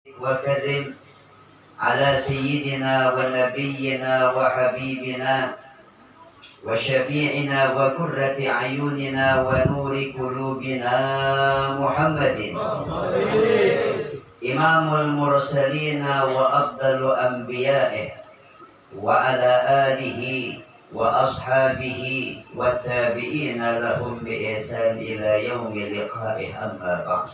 وكرم على سيدنا ونبينا وحبيبنا وشفيعنا وقرة أعيننا ونور قلوبنا محمد إمام المرسلين وأفضل أنبيائه وعلى آله وأصحابه والتابعين لهم بإحسان إلى يوم لقائه. أما بعد،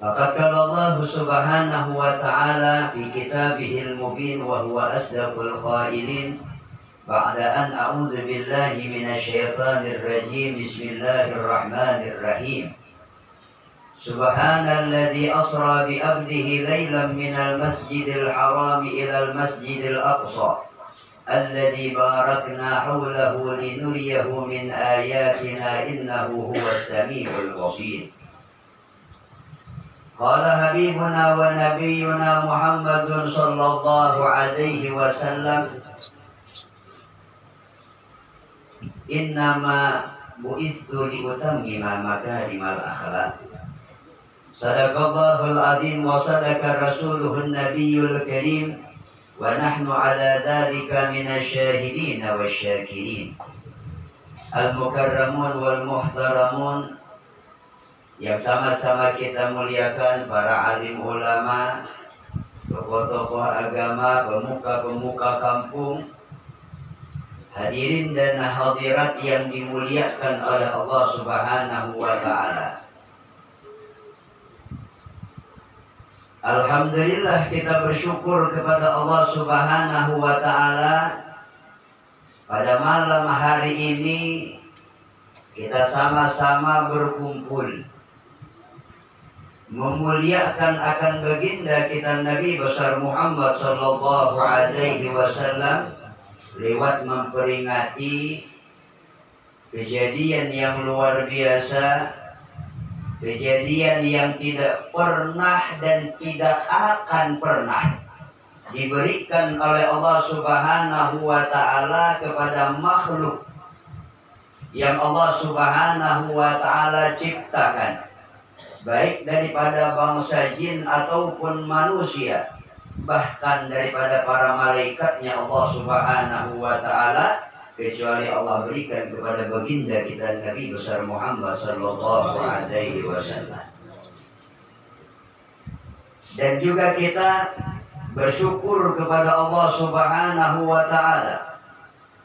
فقد قال الله سبحانه وتعالى في كتابه المبين وهو أصدق القائلين بعد أن أعوذ بالله من الشيطان الرجيم. بسم الله الرحمن الرحيم. سبحان الذي أسرى بعبده ليلا من المسجد الحرام إلى المسجد الأقصى الذي باركنا حوله لنريه من آياتنا إنه هو السميع البصير. قال حبيبنا ونبينا محمد صلى الله عليه وسلم: إنما بعثت لأتمم مكارم الأخلاق. صدق الله العظيم وصدق رسوله النبي الكريم ونحن على ذلك من الشاهدين والشاكرين. المكرمون والmuhtaramun yang sama-sama kita muliakan, para alim ulama, tokoh-tokoh agama, pemuka-pemuka kampung, hadirin dan hadirat yang dimuliakan oleh Allah Subhanahu wa Ta'ala. Alhamdulillah, kita bersyukur kepada Allah Subhanahu wa Ta'ala. Pada malam hari ini kita sama-sama berkumpul memuliakan akan baginda kita Nabi besar Muhammad sallallahu alaihi wasallam lewat memperingati kejadian yang luar biasa, kejadian yang tidak pernah dan tidak akan pernah diberikan oleh Allah Subhanahu wa Ta'ala kepada makhluk yang Allah Subhanahu wa Ta'ala ciptakan, baik daripada bangsa jin ataupun manusia, bahkan daripada para malaikatnya Allah Subhanahu wa Ta'ala, kecuali Allah berikan kepada baginda kita Nabi besar Muhammad sallallahu alaihi wasallam. Dan juga kita bersyukur kepada Allah Subhanahu wa Ta'ala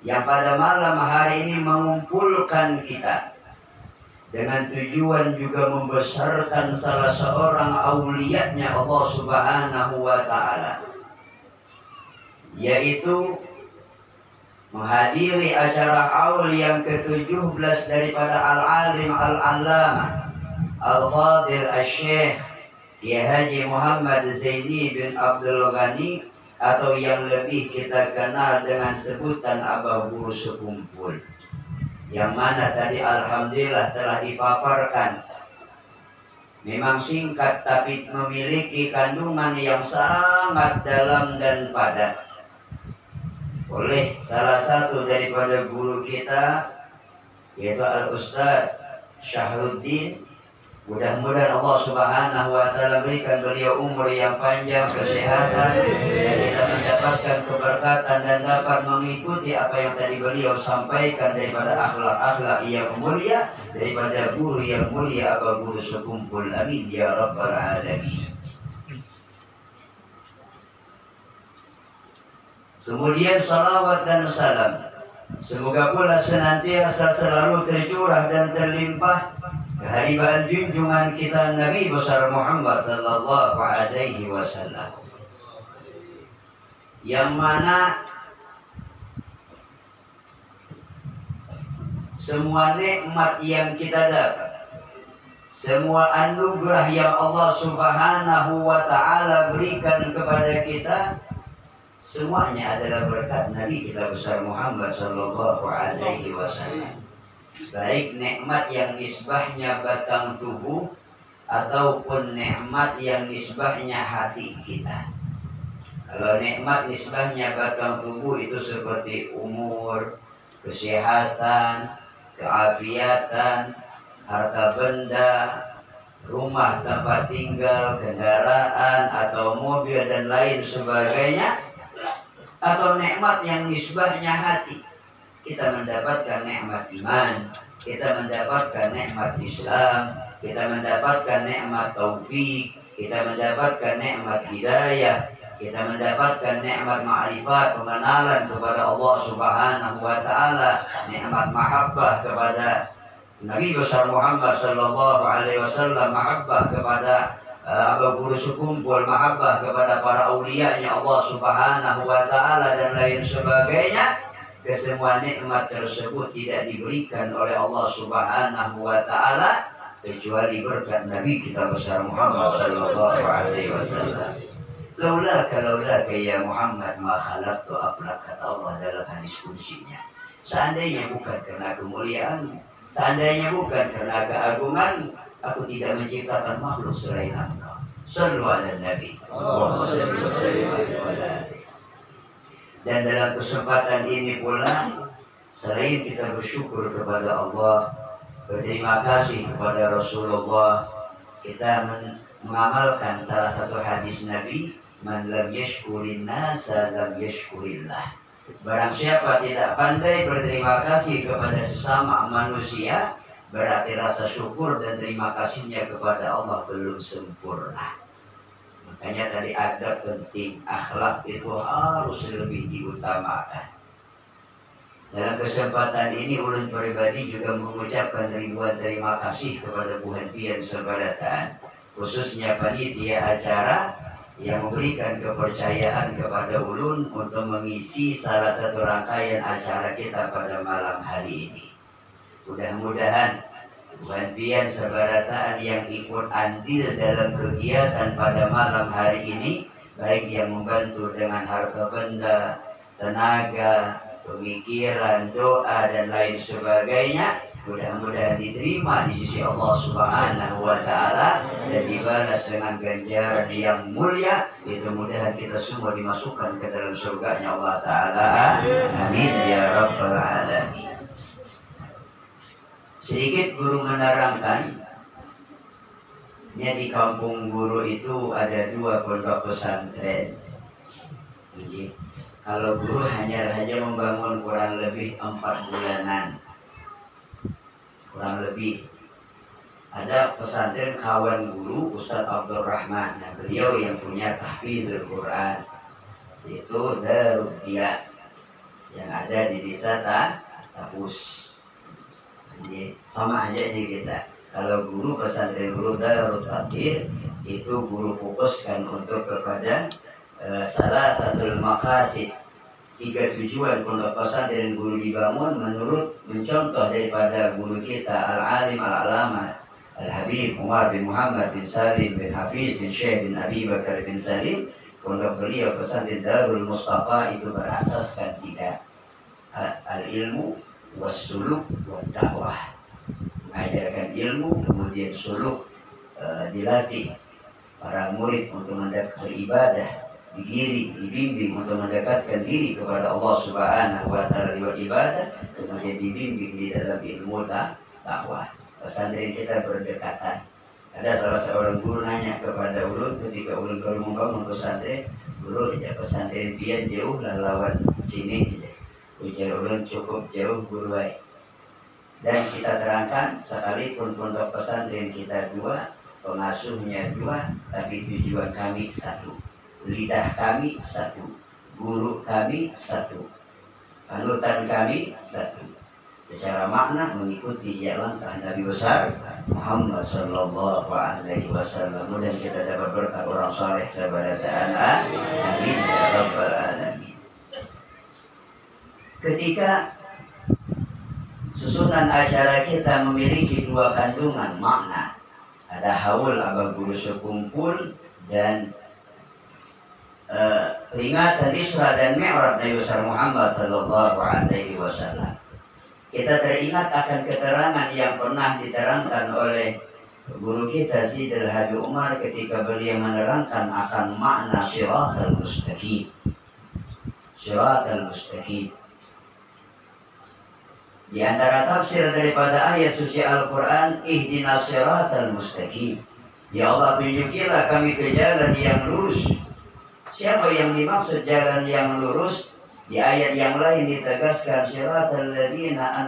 yang pada malam hari ini mengumpulkan kita dengan tujuan juga membesarkan salah seorang auliyatnya Allah Subhanahu wa Ta'ala, yaitu menghadiri acara haul yang ke-17 daripada Al-Alim Al-Allamah Al-Fadil Al-Syekh Kiai Haji Muhammad Zaini bin Abdul Ghani, atau yang lebih kita kenal dengan sebutan Abah Guru Sekumpul, yang mana tadi alhamdulillah telah dipaparkan. Memang singkat tapi memiliki kandungan yang sangat dalam dan padat oleh salah satu daripada guru kita, yaitu Al-Ustaz Syahruddin. Mudah-mudahan Allah Subhanahu wa Ta'ala berikan beliau umur yang panjang, kesehatan, dan kita mendapatkan keberkatan dan dapat mengikuti apa yang tadi beliau sampaikan daripada akhlak-akhlak yang mulia, daripada guru yang mulia, Abah Guru Sekumpul. Amin ya Rabbal Alamin. Kemudian salawat dan salam semoga pula senantiasa selalu tercurah dan terlimpah kehadiran junjungan kita Nabi besar Muhammad sallallahu alaihi wasallam, yang mana semua nikmat yang kita dapat, semua anugerah yang Allah Subhanahu wa Ta'ala berikan kepada kita, semuanya adalah berkat Nabi kita besar Muhammad sallallahu alaihi wasallam. Baik nikmat yang nisbahnya batang tubuh ataupun nikmat yang nisbahnya hati kita. Kalau nikmat nisbahnya batang tubuh itu seperti umur, kesehatan, keafiatan, harta benda, rumah, tempat tinggal, kendaraan, atau mobil dan lain sebagainya, atau nikmat yang nisbahnya hati. Kita mendapatkan nikmat iman, kita mendapatkan nikmat Islam, kita mendapatkan nikmat taufik, kita mendapatkan nikmat hidayah, kita mendapatkan nikmat ma'rifat, pengenalan kepada Allah Subhanahu wa taala, nikmat mahabbah kepada Nabi besar Muhammad sallallahu alaihi wasallam, mahabbah kepada guru sekumpul, mahabbah kepada para auliya-Nya Allah Subhanahu wa taala dan lain sebagainya. Kesemua nikmat tersebut tidak diberikan oleh Allah Subhanahu wa taala kecuali berkat Nabi kita besar Muhammad sallallahu alaihi wasallam. Laulaka ya Muhammad ma khalaqtu aflak, kata Allah dalam hadis qudsinya. Seandainya bukan karena kemuliaan, seandainya bukan karena keagungan, aku tidak menciptakan makhluk selain Engkau. Shallu ala Nabi. Dan dalam kesempatan ini pula, selain kita bersyukur kepada Allah, berterima kasih kepada Rasulullah, kita mengamalkan salah satu hadis Nabi, man lam yashkurin nasa lam yashkurillah. Barang siapa tidak pandai berterima kasih kepada sesama manusia, berarti rasa syukur dan terima kasihnya kepada Allah belum sempurna. Makanya tadi adab penting, akhlak itu harus lebih diutamakan. Dalam kesempatan ini ulun pribadi juga mengucapkan ribuan terima kasih kepada Bu Hadian Sebaratan, khususnya panitia acara yang memberikan kepercayaan kepada ulun untuk mengisi salah satu rangkaian acara kita pada malam hari ini. Mudah-mudahan Bukan pian sebarataan yang ikut andil dalam kegiatan pada malam hari ini, baik yang membantu dengan harta benda, tenaga, pemikiran, doa dan lain sebagainya, mudah-mudahan diterima di sisi Allah Subhanahu wa taala dan dibalas dengan ganjaran yang mulia. Itu mudahan kita semua dimasukkan ke dalam surganya Allah taala. Amin ya rabbal alamin. Sedikit guru menerangkan, di kampung guru itu ada 2 pondok pesantren. Jadi, kalau guru hanya membangun kurang lebih 4 bulanan, kurang lebih. Ada pesantren kawan guru Ustadz Abdul Rahman, nah, beliau yang punya tahfizul Quran, itu Darul Dia yang ada di desa Tapus. Jadi, sama aja ini kita. Kalau guru pesantren guru Darul Takdir itu guru fokuskan untuk kepada salah satu maqasid, 3 tujuan pondok pesantren guru dibangun menurut mencontoh daripada guru kita Al-Alim Al-Alama Al-Habib Umar bin Muhammad bin Salim bin Hafiz bin Syekh bin Abi Bakar bin Salim. Pondok beliau pesantren Darul Mustafa itu berasaskan 3: al-ilmu, wassuluk, wad-da'wah. Mengajarkan ilmu, kemudian suluk, dilatih para murid untuk beribadah, dibimbing untuk mendekatkan diri kepada Allah Subhanahu wa taala lewat ibadah, kemudian dibimbing di dalam ilmu dakwah. Pesantren kita berdekatan. Ada salah seorang guru nanya kepada ulun ketika ulun baru membangun pesantren, guru, ya pesantren pian jauh lah lawan sini. Ujar ulun cukup jauh guru baik. Dan kita terangkan, sekalipun pondok pesantren kita 2, pengasuhnya 2, tapi tujuan kami 1. Lidah kami 1, guru kami 1, panutan kami 1. Secara makna mengikuti jalan Nabi besar Muhammad sallallahu alaihi wasallam. Dan kita dapat berkat orang saleh sabarataan. Amin ya rabbal alamin. Ketika susunan acara kita memiliki 2 kandungan makna, ada haul abah guru sekumpul dan peringatan Isra dan Mi'raj Nabi besar Muhammad sallallahu alaihi wasallam. Kita teringat akan keterangan yang pernah diterangkan oleh guru kita Sidil Habib Umar ketika beliau menerangkan akan makna Shiratal Mustaqim. Shiratal Mustaqim. Di antara tafsir daripada ayat suci Al-Quran, ihdinas siratal mustaqim, Ya Allah, tunjukilah kami ke jalan yang lurus. Siapa yang dimaksud jalan yang lurus? Di ayat yang lain ditegaskan siratal ladzina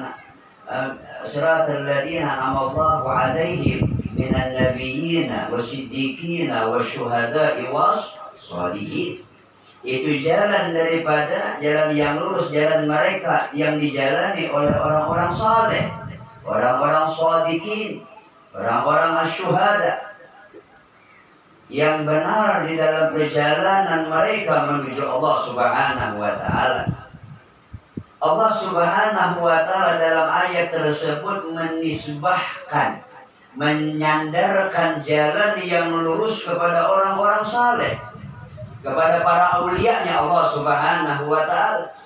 an'amallahu 'alaihim minan nabiyyina wasiddiqina wasyuhada'i wassalihin. Itu jalan daripada jalan yang lurus, jalan mereka yang dijalani oleh orang-orang saleh, orang-orang shadiqin, orang-orang asyuhada, yang benar di dalam perjalanan mereka menuju Allah Subhanahu wa Ta'ala. Allah Subhanahu wa Ta'ala dalam ayat tersebut menisbahkan, menyandarkan jalan yang lurus kepada orang-orang saleh, kepada para aulianya Allah Subhanahu wa Ta'ala.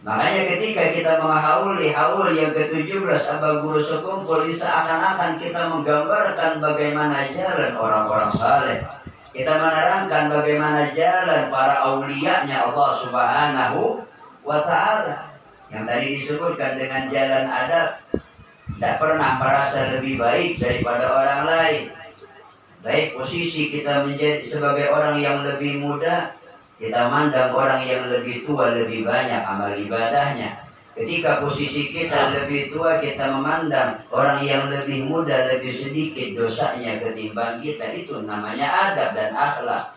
Makanya ketika kita menghauli haul yang ke-17 Aba Guru sekumpul, seakan-akan kita menggambarkan bagaimana jalan orang-orang saleh. Kita menerangkan bagaimana jalan para aulianya Allah Subhanahu wa Ta'ala. Yang tadi disebutkan dengan jalan adab, tidak pernah merasa lebih baik daripada orang lain. Baik posisi kita menjadi sebagai orang yang lebih muda, kita mandang orang yang lebih tua lebih banyak amal ibadahnya. Ketika posisi kita lebih tua, kita memandang orang yang lebih muda lebih sedikit dosanya ketimbang kita. Itu namanya adab dan akhlak.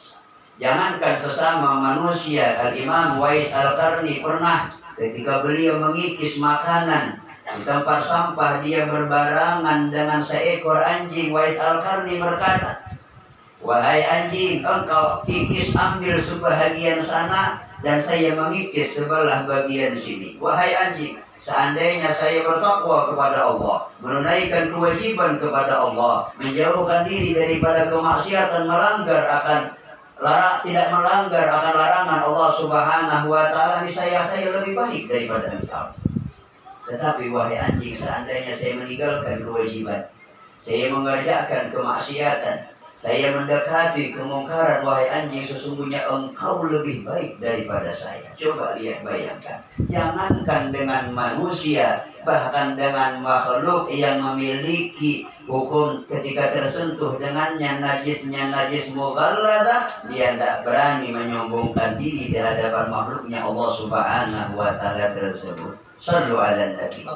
Jangankan sesama manusia, Al-Imam Uwais Al-Qarni pernah ketika beliau mengikis makanan di tempat sampah, dia berbarangan dengan seekor anjing. Uwais Al-Qarni berkata, "Wahai anjing, engkau kikis ambil sebahagian sana dan saya mengikis sebelah bagian sini. Wahai anjing, seandainya saya bertakwa kepada Allah, menunaikan kewajiban kepada Allah, menjauhkan diri daripada kemaksiatan, tidak melanggar akan larangan Allah Subhanahu wa Ta'ala, niscaya saya lebih baik daripada engkau. Tetapi wahai anjing, seandainya saya meninggalkan kewajiban, saya mengerjakan kemaksiatan, saya mendekati kemungkaran, wahai anjing, sesungguhnya engkau lebih baik daripada saya." Coba lihat, bayangkan. Jangankan dengan manusia, bahkan dengan makhluk yang memiliki hukum ketika tersentuh dengannya najisnya najis mughalladah, dia tidak berani menyombongkan diri di hadapan makhluknya Allah Subhanahu wa Ta'ala tersebut. Sallu ala Nabi.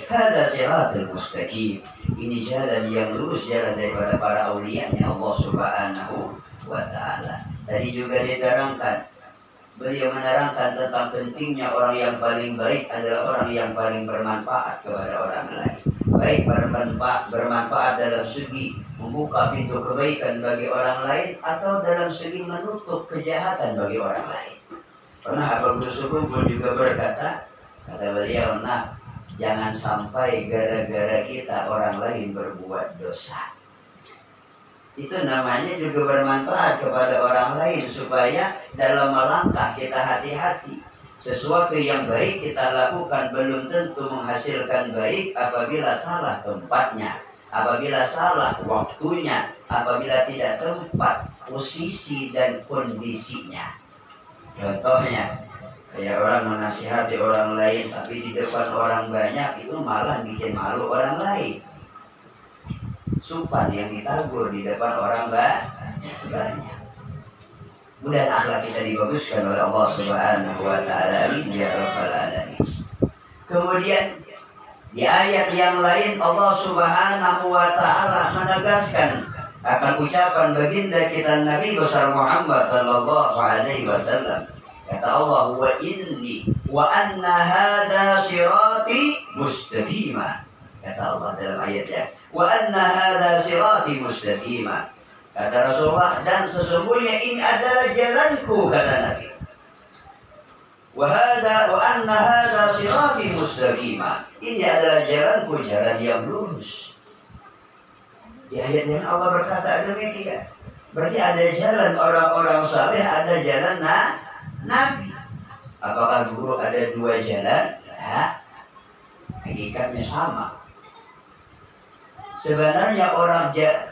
Hada siratul mustaqim. Ini jalan yang lurus, jalan daripada para aulianya Allah Subhanahu wa Ta'ala. Tadi juga diterangkan, beliau menerangkan tentang pentingnya orang yang paling baik adalah orang yang paling bermanfaat kepada orang lain. Baik bermanfaat dalam segi membuka pintu kebaikan bagi orang lain, atau dalam segi menutup kejahatan bagi orang lain. Pernah Aba Guru sekumpul juga berkata, kata beliau, "Nah, jangan sampai gara-gara kita orang lain berbuat dosa." Itu namanya juga bermanfaat kepada orang lain, supaya dalam melangkah kita hati-hati. Sesuatu yang baik kita lakukan belum tentu menghasilkan baik apabila salah tempatnya, apabila salah waktunya, apabila tidak tepat posisi dan kondisinya. Contohnya, kayak orang menasihati orang lain tapi di depan orang banyak, itu malah bikin malu orang lain. Supan yang ditagur di depan orang banyak. Mudah akhlak kita dibaguskan oleh Allah Subhanahu wa Ta'ala. Amin ya rabbal alamin. Kemudian di ayat yang lain Allah Subhanahu wa Ta'ala menegaskan akan ucapan baginda kita Nabi besar Muhammad sallallahu alaihi wasallam. Kata Allah, "Wa inni wa anna hadza sirati mustaqima." Kata Allah dalam ayatnya, "Wa anna hadza sirati mustaqima." Kata Rasulullah, dan sesungguhnya ini adalah jalanku, kata Nabi. "Wa anna hadza sirati mustaqima." Ini adalah jalanku, jalan yang lurus. Di ayat yang Allah berkata demikian. Berarti ada jalan orang-orang saleh, ada jalan Nabi. Apakah guru ada dua jalan? Nah, hakikatnya sama. Sebenarnya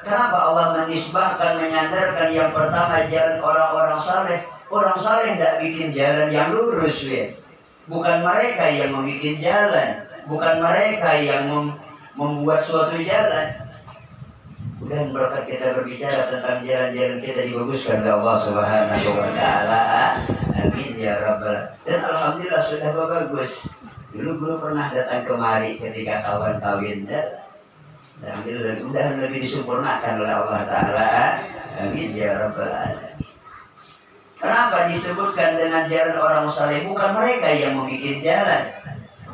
kenapa Allah menisbahkan, menyandarkan yang pertama jalan orang-orang saleh? Orang saleh tidak bikin jalan yang lurus, ya. Bukan mereka yang membuat jalan, bukan mereka yang membuat suatu jalan. Dan berkat kita berbicara tentang jalan-jalan kita dibaguskan oleh Allah Subhanahu wa taala. Amin ya rabbal. Dan alhamdulillah sudah bagus. Dulu guru pernah datang kemari ketika kawan kawin dan mudah-mudahan lebih disempurnakan oleh Allah taala. Amin ya rabbal alamin. Kenapa disebutkan dengan jalan orang saleh? Bukan mereka yang membuat jalan,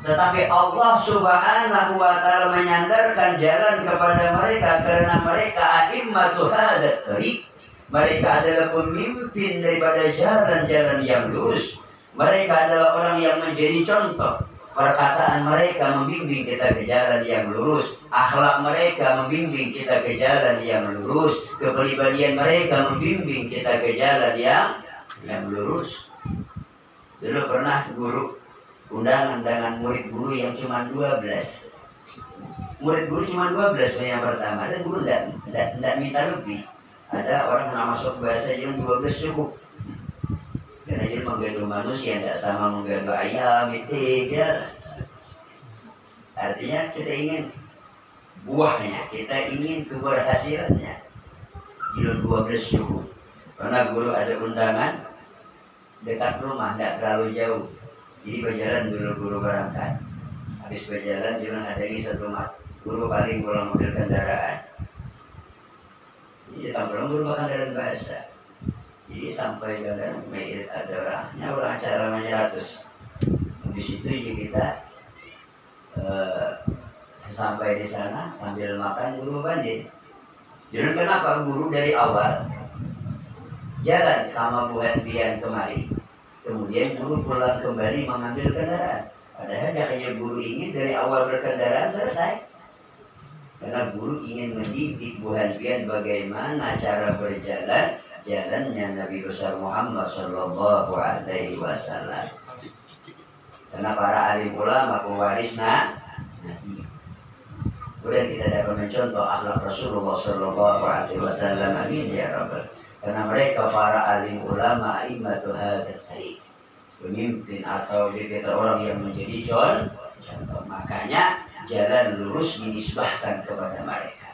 tetapi Allah Subhanahu wa taala menyandarkan jalan kepada mereka karena mereka a'immatu hadzal thariq. Mereka adalah pemimpin daripada jalan-jalan yang lurus. Mereka adalah orang yang menjadi contoh. Perkataan mereka membimbing kita ke jalan yang lurus. Akhlak mereka membimbing kita ke jalan yang lurus. Kepribadian mereka membimbing kita ke jalan yang lurus. Dulu pernah guru undangan dengan murid guru yang cuma 12. Murid guru cuma 12 yang pertama. Dan guru tidak minta lebih. Ada orang yang masuk bahasa jam 12 cukup. Karena dia menggaduh manusia tidak sama menggaduh ayam itu ya. Artinya kita ingin buahnya, kita ingin keberhasilannya. Jam 12 cukup. Karena guru ada undangan dekat rumah, tidak terlalu jauh. Jadi berjalan dulu guru berangkat. Habis berjalan dia menghadiri satu mat. Guru paling pulang mobil kendaraan. Jadi datang guru kendaraan bahasa. Jadi sampai kadang ada orangnya, orang acara 100. Habis itu kita sampai di sana sambil makan guru banjir. Jadi kenapa guru dari awal jalan sama Bu Hendrian kemari? Kemudian guru pulang kembali mengambil kendaraan. Padahal jakanya guru ingin dari awal berkendaraan selesai. Karena guru ingin mendidik Bu Hendrian bagaimana cara berjalan jalannya Nabi besar Muhammad Sallallahu Alaihi Wasallam. Karena para alim ulama pewaris Nabi. Kemudian kita dapat mencontoh akhlak Rasulullah Sallallahu Alaihi Wasallam. Amin ya rabbal. Karena mereka para alim ulama immatu hadzal thariq, pemimpin atau dikatakan orang yang menjadi contoh. Makanya jalan lurus dinisbahkan kepada mereka.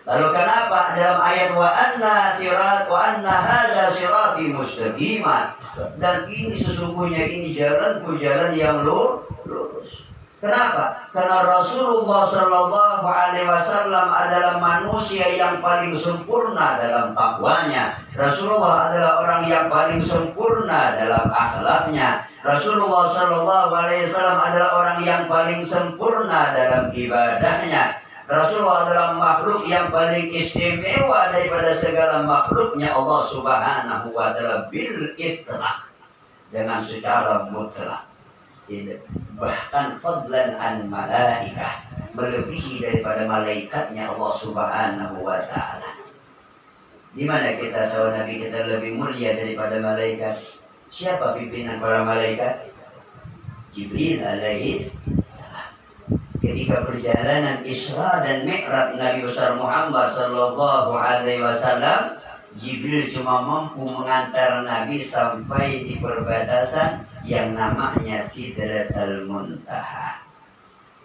Lalu kenapa dalam ayat wa anna hadza sirati mustaqima, dan ini sesungguhnya ini jalanku, jalan yang lurus. Kenapa? Karena Rasulullah Sallallahu Alaihi Wasallam adalah manusia yang paling sempurna dalam takwanya. Rasulullah adalah orang yang paling sempurna dalam akhlaknya. Rasulullah Sallallahu Alaihi Wasallam adalah orang yang paling sempurna dalam ibadahnya. Rasulullah adalah makhluk yang paling istimewa daripada segala makhluknya Allah Subhanahu wa taala bil itlaq, dengan secara mutlak. Bahkan fadlan an malaikah, melebihi daripada malaikatnya Allah Subhanahu wa taala. Di mana kita tahu Nabi kita lebih mulia daripada malaikat? Siapa pimpinan para malaikat? Jibril alaihi salam. Ketika perjalanan Isra dan Mi'raj Nabi besar Muhammad Sallallahu Alaihi Wasallam, Jibril cuma mampu mengantar Nabi sampai di perbatasan yang namanya Sidratul Muntaha.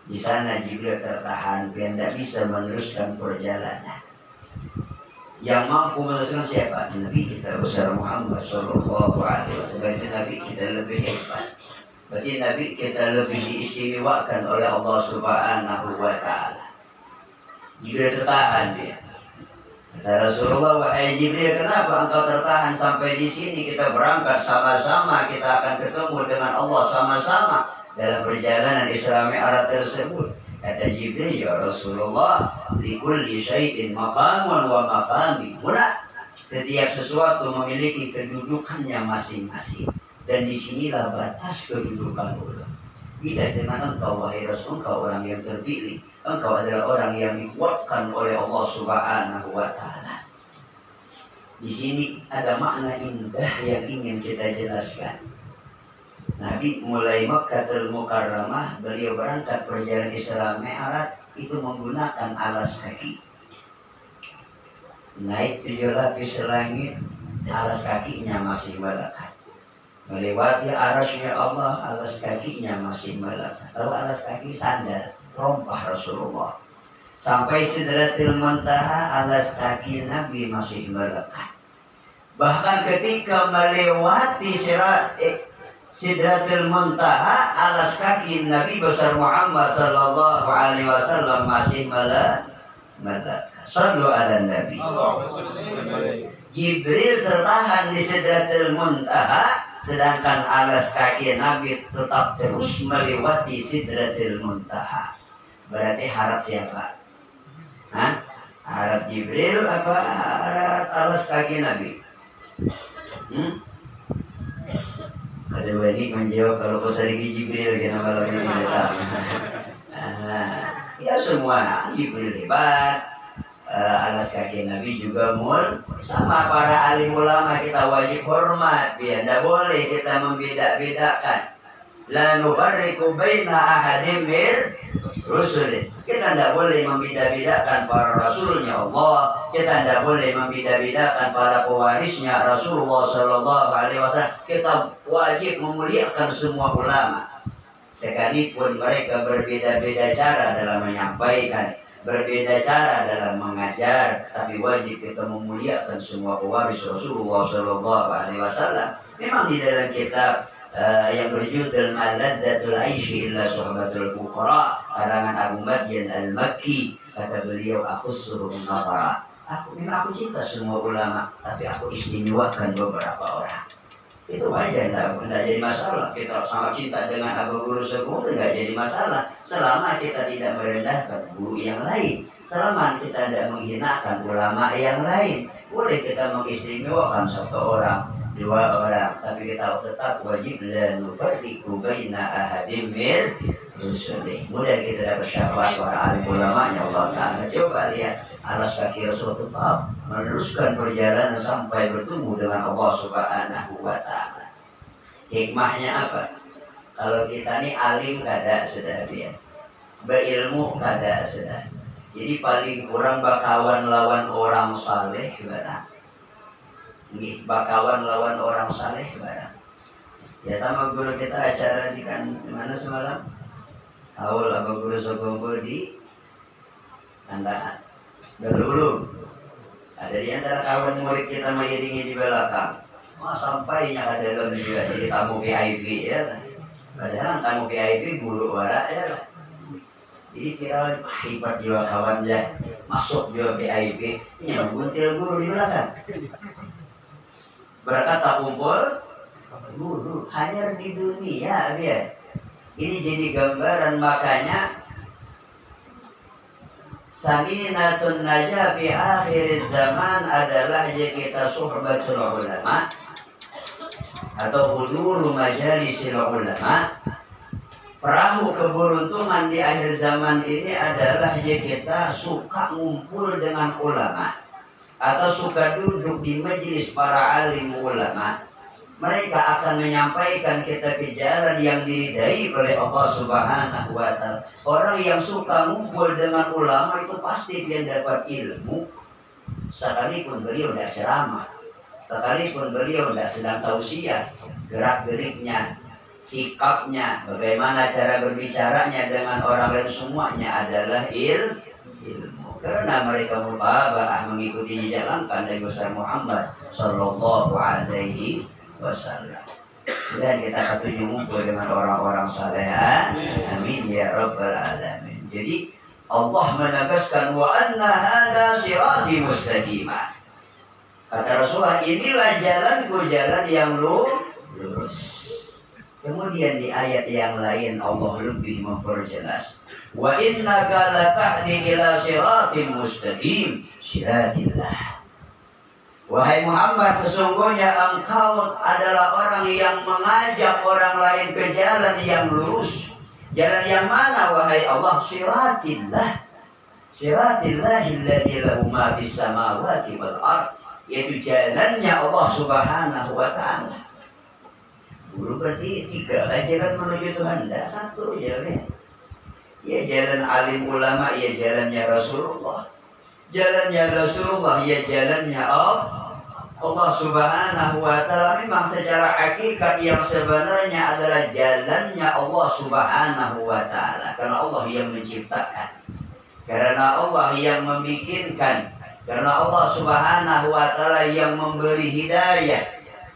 Di sana Jibril tertahan, dia tidak bisa meneruskan perjalanan. Yang mampu meneruskan siapa? Nabi kita besar Muhammad Sallallahu Alaihi Wasallam. Nabi kita lebih hebat. Berarti Nabi kita lebih diistimewakan oleh Allah Subhanahu wa taala. Jibril tertahan dia. Kata Rasulullah, wahai Jibril, kenapa engkau tertahan sampai di sini? Kita berangkat sama-sama, kita akan ketemu dengan Allah sama-sama dalam perjalanan Isra Mi'raj tersebut. Kata Jibril, ya Rasulullah, likulli syai'in maqamun wa maqami huna. Setiap sesuatu memiliki kedudukannya masing-masing. Dan disinilah batas kedudukan Allah. Tidak dengan engkau, wahai Rasul, engkau orang yang terpilih. Engkau adalah orang yang dikuatkan oleh Allah Subhanahu wa taala. Di sini ada makna indah yang ingin kita jelaskan. Nabi mulai Makkahul Mukarramah, beliau berangkat perjalanan Isra Mi'raj itu menggunakan alas kaki. Naik 7 lapis langit, alas kakinya masih melekat. Melewati arasy Allah, alas kakinya masih melekat. Lalu alas kaki sandal, terompah Rasulullah. sampai Sidratil Muntaha alas kaki Nabi masih melekat. Bahkan ketika melewati Sidratil Muntaha alas kaki Nabi besar Muhammad sallallahu alaihi wasallam masih melekat. Sallu ala Nabi. Jibril tertahan di Sidratil Muntaha, sedangkan alas kaki Nabi tetap terus melewati Sidratil Muntaha. Berarti harap siapa? Hah? Harap Jibril apa harap alas kaki Nabi? Ada wali menjawab kalau pesari Jibril kenapa lagi datang? Ya semua Jibril hebat. Alas kaki Nabi juga sama para alim ulama kita wajib hormat, biar tidak boleh kita membeda-bedakan. La nufarriqu baina ahadin mir rusulih. Kita tidak boleh membeda-bedakan para rasulnya Allah. Kita tidak boleh membeda-bedakan para pewarisnya Rasulullah sallallahu alaihi wasallam. Kita wajib memuliakan semua ulama. Sekalipun mereka berbeda-beda cara dalam menyampaikan, berbeda cara dalam mengajar, tapi wajib kita memuliakan semua pewaris Rasulullah sallallahu alaihi wasallam. Memang di dalam kitab yang berjudul Al-Laddatul Aishi illa Suhbatul Fuqara karangan Abu Madyan Al-Makki, kata beliau, aku suruh nafara. Memang aku cinta semua ulama, tapi aku istimewakan beberapa orang. Itu wajar, tidak jadi masalah. Kita sangat cinta dengan Abu Guru Sebut, tidak jadi masalah selama kita tidak merendahkan guru yang lain, selama kita tidak menghinakan ulama yang lain. Boleh kita mengistimewakan satu orang, dua orang, tapi kita tetap wajib la nufarriqu baina ahadin mir rusulih. Mudah kita dapat syafaat para alim ulamanya Allah Ta'ala. Coba lihat alas kaki Rasul tetap meneruskan perjalanan sampai bertemu dengan Allah Subhanahu wa Ta'ala. Hikmahnya apa? Kalau kita ini alim kada sudah dia, berilmu kada sudah. Jadi paling kurang bakawan lawan orang saleh barang. Bakawan lawan orang saleh barang. Ya sama guru kita acara di mana semalam? Awal Abu Guru Sogombol di Kandaan. Dulu ada di antara kawan murid kita mengiringi di belakang. Sampainya ada dalam juga jadi tamu VIP ya. Padahal tamu VIP guru warak ya. Jadi kira hebat juga kawan ya. Masuk juga VIP, ini mengguntil guru di belakang. Berkata kumpul guru hanya di dunia dia. Ini jadi gambaran, makanya Saminatun najah fi akhir zaman adalah ya kita suhbatul ulama atau hudur majalisil ulama. Perahu keberuntungan di akhir zaman ini adalah ya kita suka ngumpul dengan ulama atau suka duduk di majelis para alim ulama. Mereka akan menyampaikan kita ke jalan yang diridai oleh Allah Subhanahu wa Ta'ala. Orang yang suka ngumpul dengan ulama itu pasti dia dapat ilmu. Sekalipun beliau tidak ceramah, sekalipun beliau tidak sedang tausiah, gerak-geriknya, sikapnya, bagaimana cara berbicaranya dengan orang lain, semuanya adalah ilmu. Karena mereka mutaba'ah mengikuti jalan Nabi besar Muhammad sallallahu alaihi wasallam. Dan kita ketujuh ngumpul dengan orang-orang saleh. Amin ya rabbal alamin. Jadi Allah menegaskan wa anna hadza sirati mustaqimah. Kata Rasulullah, inilah jalanku, jalan yang lurus. Kemudian di ayat yang lain Allah lebih memperjelas, wa innaka latahdi ila siratin mustaqim, siratillah. Wahai Muhammad, sesungguhnya engkau adalah orang yang mengajak orang lain ke jalan yang lurus. Jalan yang mana wahai Allah? Siratillah. Siratillahilladzi lahu ma bis samawati wal ard. Yaitu jalannya Allah Subhanahu wa Ta'ala. Guru berarti tiga lah jalan menuju Tuhan, tidak satu jalan. Ya jalan alim ulama, ya jalannya Rasulullah. Jalannya Rasulullah, ya jalannya Allah Subhanahu wa Ta'ala. Memang secara hakikat yang sebenarnya adalah jalannya Allah Subhanahu wa Ta'ala, karena Allah yang menciptakan. Karena Allah yang membikinkan, karena Allah Subhanahu wa Ta'ala yang memberi hidayah,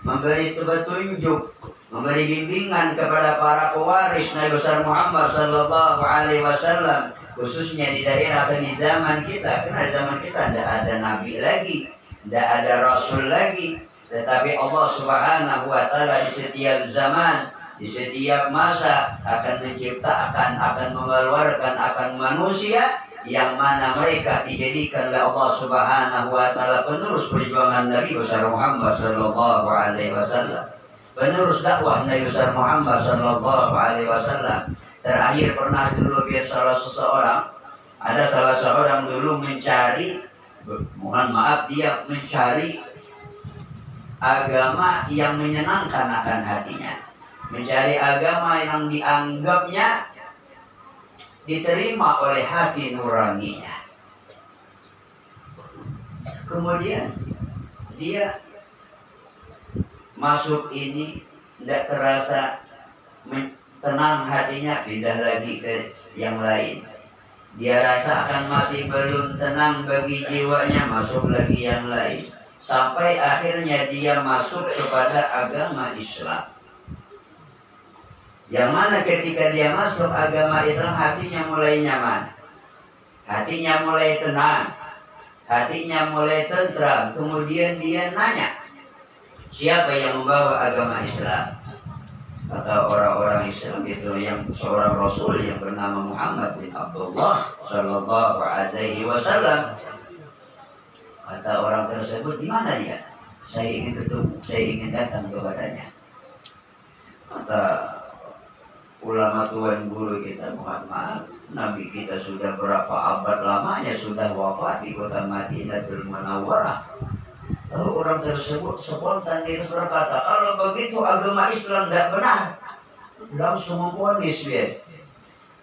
memberi petunjuk, memberi bimbingan kepada para pewaris Nabi besar Muhammad sallallahu alaihi wasallam, khususnya di daerah atau di zaman kita. Karena zaman kita tidak ada nabi lagi, tidak ada rasul lagi, tetapi Allah Subhanahu wa Ta'ala di setiap zaman, di setiap masa akan menciptakan, akan mengeluarkan akan manusia yang mana mereka dijadikan oleh Allah Subhanahu wa Ta'ala penerus perjuangan Nabi besar Muhammad sallallahu alaihi wasallam, penerus dakwah Nabi besar Muhammad sallallahu alaihi wasallam. Terakhir pernah dulu biar salah seorang dulu mencari, mohon maaf, dia mencari agama yang menyenangkan akan hatinya, mencari agama yang dianggapnya diterima oleh hati nuraninya. Kemudian dia masuk ini, tidak terasa tenang hatinya, pindah lagi ke yang lain. Dia rasakan masih belum tenang bagi jiwanya, masuk lagi yang lain. Sampai akhirnya dia masuk kepada agama Islam. Yang mana ketika dia masuk agama Islam, hatinya mulai nyaman, hatinya mulai tenang, hatinya mulai tentram. Kemudian dia nanya, siapa yang membawa agama Islam? Kata orang-orang Islam itu yang seorang Rasul yang bernama Muhammad bin Abdullah sallallahu alaihi wasallam. Kata orang tersebut, di mana dia? Saya ingin ketemu, saya ingin datang kepadanya. Kata ulama tuan guru kita, mohon maaf, Nabi kita sudah berapa abad lamanya sudah wafat di kota Madinatul Munawwarah. Lalu orang tersebut spontan dia berkata, kalau begitu agama Islam tidak benar. Langsung memvonis dia.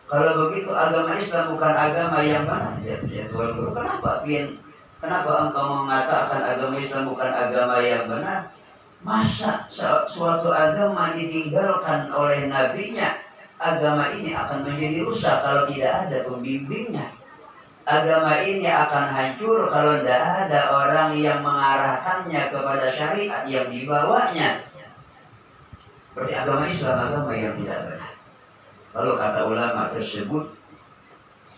Kalau begitu agama Islam bukan agama yang benar. Ya tuan guru, kenapa engkau mengatakan agama Islam bukan agama yang benar? Masa suatu agama ditinggalkan oleh nabinya? Agama ini akan menjadi rusak kalau tidak ada pembimbingnya. Agama ini akan hancur kalau tidak ada orang yang mengarahkannya kepada syariat yang dibawanya. Berarti agama Islam agama yang tidak benar. Lalu kata ulama tersebut,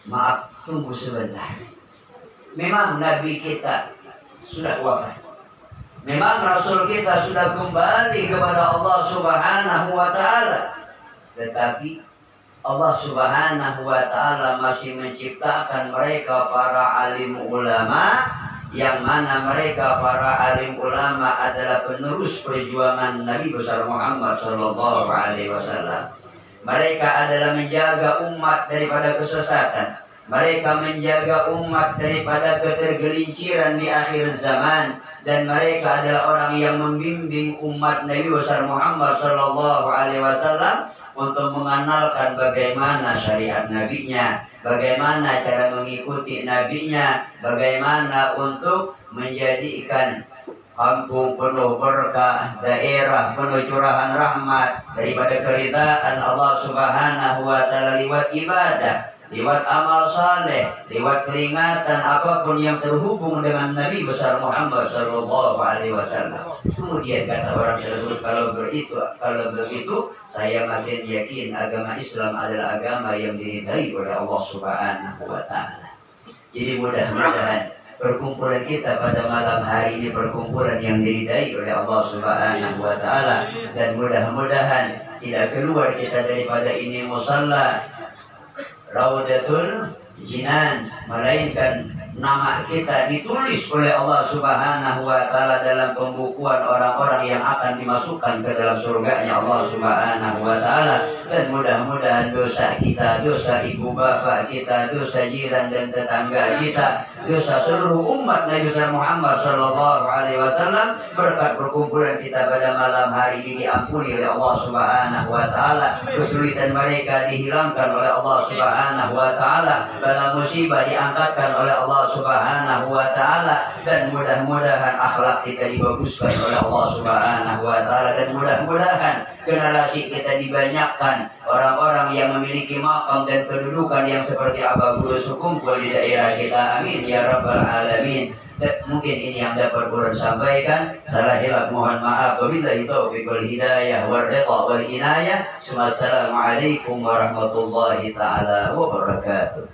maaf, tunggu sebentar. Memang Nabi kita sudah wafat. Memang Rasul kita sudah kembali kepada Allah Subhanahu wa Ta'ala. Tetapi Allah Subhanahu wa Ta'ala masih menciptakan mereka para alim ulama, yang mana mereka para alim ulama adalah penerus perjuangan Nabi besar Muhammad sallallahu alaihi wasallam. Mereka adalah menjaga umat daripada kesesatan. Mereka menjaga umat daripada ketergelinciran di akhir zaman, dan mereka adalah orang yang membimbing umat Nabi besar Muhammad sallallahu alaihi wasallam untuk mengenalkan bagaimana syariat nabinya, bagaimana cara mengikuti nabinya, bagaimana untuk menjadikan kampung penuh berkah, daerah penuh curahan rahmat daripada keridaan Allah Subhanahu wa Ta'ala lewat ibadah, lewat amal saleh, lewat peringatan apapun yang terhubung dengan Nabi besar Muhammad sallallahu alaihi wasallam. Kemudian kata orang tersebut, kalau begitu saya makin yakin agama Islam adalah agama yang diridai oleh Allah Subhanahu wa Ta'ala. Jadi mudah-mudahan perkumpulan kita pada malam hari ini perkumpulan yang diridai oleh Allah Subhanahu wa Ta'ala, dan mudah-mudahan tidak keluar kita daripada ini musalla Raudatul Jinan, melainkan nama kita ditulis oleh Allah Subhanahu wa Ta'ala dalam pembukuan orang-orang yang akan dimasukkan ke dalam surganya Allah Subhanahu wa Ta'ala. Dan mudah-mudahan dosa kita, dosa ibu bapak kita, dosa jiran dan tetangga kita, dosa seluruh umat Nabi Muhammad sallallahu alaihi wasallam berkat perkumpulan kita pada malam hari ini diampuni oleh Allah Subhanahu wa Ta'ala. Kesulitan mereka dihilangkan oleh Allah Subhanahu wa Ta'ala. Bala musibah diangkatkan oleh Allah Allah Subhanahu wa taala, dan mudah-mudahan akhlak kita dibaguskan oleh Allah Subhanahu wa taala, dan mudah-mudahan generasi kita dibanyakkan orang-orang yang memiliki makam dan kedudukan yang seperti Abah Guru kumpul di daerah kita. Amin ya rabbal alamin. Mungkin ini yang dapat Quran sampaikan. Salah hilaf mohon maaf. Wabillahi taufiq wal hidayah wal ridha wal inayah. Assalamualaikum warahmatullahi taala wabarakatuh.